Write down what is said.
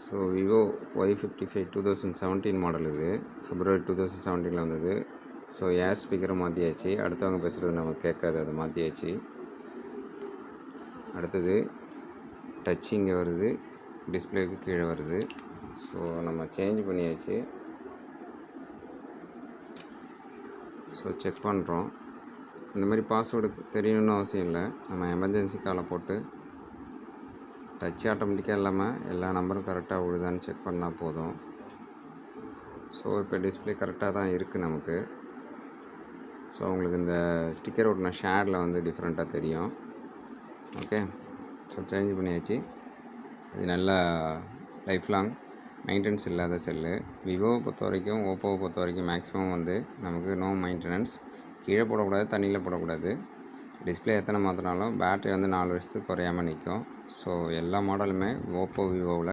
So Vivo Y55 2017 model இது. February 2017 வந்தது. So air ஸ்பீக்கரை மாற்றியாச்சு. அடுத்தவங்க பேசுகிறது நமக்கு கேட்காது, அதை மாற்றியாச்சு. அடுத்தது டச் இங்கே வருது, டிஸ்பிளேக்கு கீழே வருது. ஸோ நம்ம சேஞ்ச் பண்ணியாச்சு. ஸோ செக் பண்ணுறோம். இந்த மாதிரி பாஸ்வேர்டு தெரியணும்னு அவசியம் இல்லை. நம்ம எமர்ஜென்சி காலை போட்டு டச் ஆட்டோமேட்டிக்காக இல்லாமல் எல்லா நம்பரும் கரெக்டாக விழுதான்னு செக் பண்ணால் போதும். ஸோ இப்போ டிஸ்பிளே கரெக்டாக தான் இருக்குது நமக்கு. ஸோ உங்களுக்கு இந்த ஸ்டிக்கர் ஒட்டின ஷேடில் வந்து டிஃப்ரெண்ட்டாக தெரியும். ஓகே, ஸோ சேஞ்ச் பண்ணியாச்சு. இது நல்லா லைஃப் லாங் மெயின்டெனன்ஸ் இல்லாத செல்லு. விவோவை பொறுத்த வரைக்கும், ஓப்போவை பொறுத்த வரைக்கும் மேக்ஸிமம் வந்து நமக்கு நோ மெயின்டெனன்ஸ். கீழே போடக்கூடாது, தண்ணியில் போடக்கூடாது. டிஸ்பிளே எத்தனை மாற்றினாலும் பேட்டரி வந்து 4 வருஷத்துக்கு குறையாமல் நிற்கும். ஸோ எல்லா மாடலுமே ஓப்போ, விவோவில்